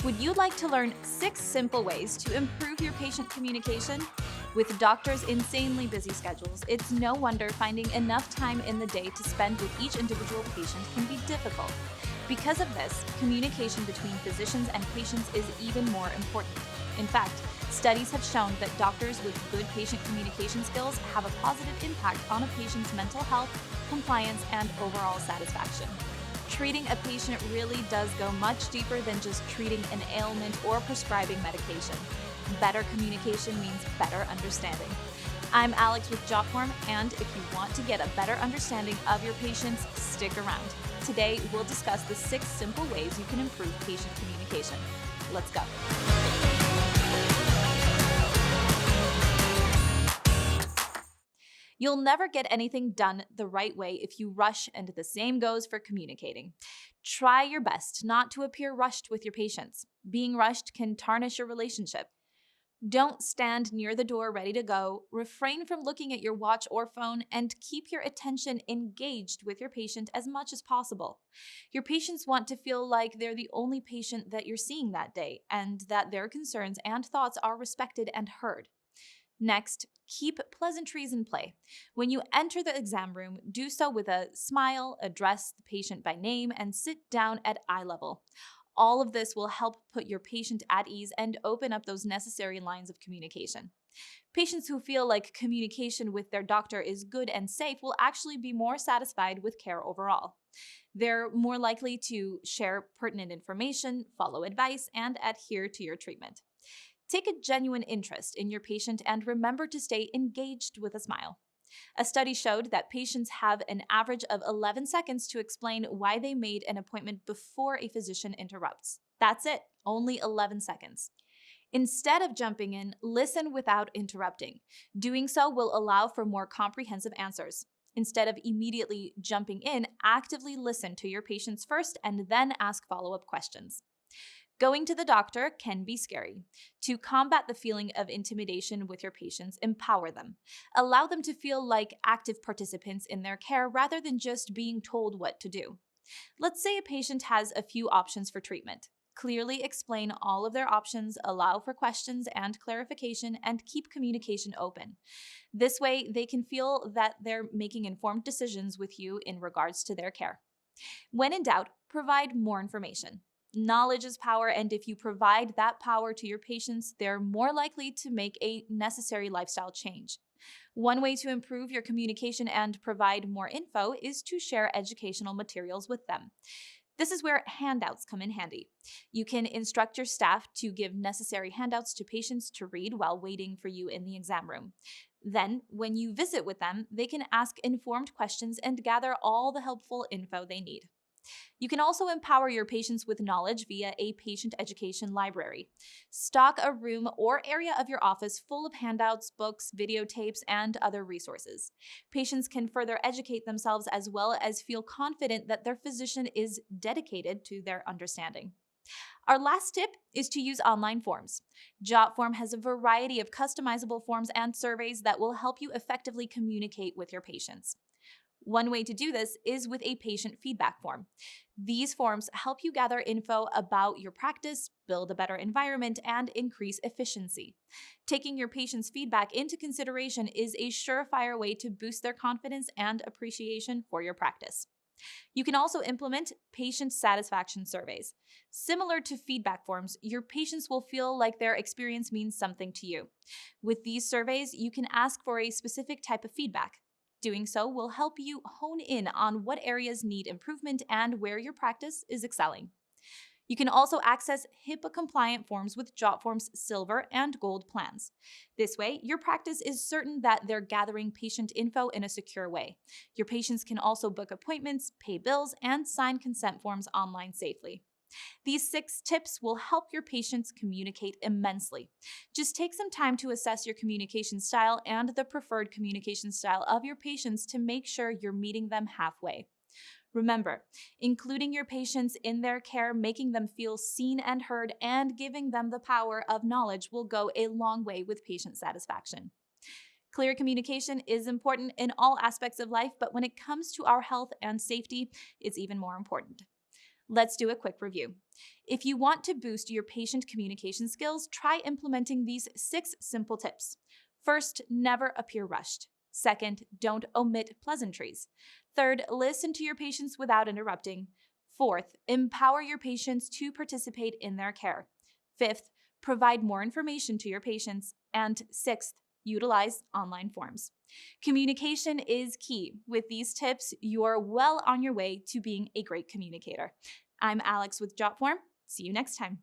Would you like to learn 6 simple ways to improve your patient communication? With doctors' insanely busy schedules, it's no wonder finding enough time in the day to spend with each individual patient can be difficult. Because of this, communication between physicians and patients is even more important. In fact, studies have shown that doctors with good patient communication skills have a positive impact on a patient's mental health, compliance, and overall satisfaction. Treating a patient really does go much deeper than just treating an ailment or prescribing medication. Better communication means better understanding. I'm Alex with Jotform, and if you want to get a better understanding of your patients, stick around. Today, we'll discuss the 6 simple ways you can improve patient communication. Let's go. You'll never get anything done the right way if you rush, and the same goes for communicating. Try your best not to appear rushed with your patients. Being rushed can tarnish your relationship. Don't stand near the door ready to go. Refrain from looking at your watch or phone, and keep your attention engaged with your patient as much as possible. Your patients want to feel like they're the only patient that you're seeing that day, and that their concerns and thoughts are respected and heard. Next, keep pleasantries in play. When you enter the exam room, do so with a smile, address the patient by name, and sit down at eye level. All of this will help put your patient at ease and open up those necessary lines of communication. Patients who feel like communication with their doctor is good and safe will actually be more satisfied with care overall. They're more likely to share pertinent information, follow advice, and adhere to your treatment. Take a genuine interest in your patient and remember to stay engaged with a smile. A study showed that patients have an average of 11 seconds to explain why they made an appointment before a physician interrupts. That's it, only 11 seconds. Instead of jumping in, listen without interrupting. Doing so will allow for more comprehensive answers. Instead of immediately jumping in, actively listen to your patients first and then ask follow-up questions. Going to the doctor can be scary. To combat the feeling of intimidation with your patients, empower them. Allow them to feel like active participants in their care rather than just being told what to do. Let's say a patient has a few options for treatment. Clearly explain all of their options, allow for questions and clarification, and keep communication open. This way, they can feel that they're making informed decisions with you in regards to their care. When in doubt, provide more information. Knowledge is power, and if you provide that power to your patients, they're more likely to make a necessary lifestyle change. One way to improve your communication and provide more info is to share educational materials with them. This is where handouts come in handy. You can instruct your staff to give necessary handouts to patients to read while waiting for you in the exam room. Then, when you visit with them, they can ask informed questions and gather all the helpful info they need. You can also empower your patients with knowledge via a patient education library. Stock a room or area of your office full of handouts, books, videotapes, and other resources. Patients can further educate themselves as well as feel confident that their physician is dedicated to their understanding. Our last tip is to use online forms. Jotform has a variety of customizable forms and surveys that will help you effectively communicate with your patients. One way to do this is with a patient feedback form. These forms help you gather info about your practice, build a better environment, and increase efficiency. Taking your patient's feedback into consideration is a surefire way to boost their confidence and appreciation for your practice. You can also implement patient satisfaction surveys. Similar to feedback forms, your patients will feel like their experience means something to you. With these surveys, you can ask for a specific type of feedback. Doing so will help you hone in on what areas need improvement and where your practice is excelling. You can also access HIPAA-compliant forms with Jotform's silver and gold plans. This way, your practice is certain that they're gathering patient info in a secure way. Your patients can also book appointments, pay bills, and sign consent forms online safely. These 6 tips will help your patients communicate immensely. Just take some time to assess your communication style and the preferred communication style of your patients to make sure you're meeting them halfway. Remember, including your patients in their care, making them feel seen and heard, and giving them the power of knowledge will go a long way with patient satisfaction. Clear communication is important in all aspects of life, but when it comes to our health and safety, it's even more important. Let's do a quick review. If you want to boost your patient communication skills, try implementing these 6 simple tips. First, never appear rushed. Second, don't omit pleasantries. Third, listen to your patients without interrupting. Fourth, empower your patients to participate in their care. Fifth, provide more information to your patients. And sixth, utilize online forms. Communication is key. With these tips, you're well on your way to being a great communicator. I'm Alex with Jotform. See you next time.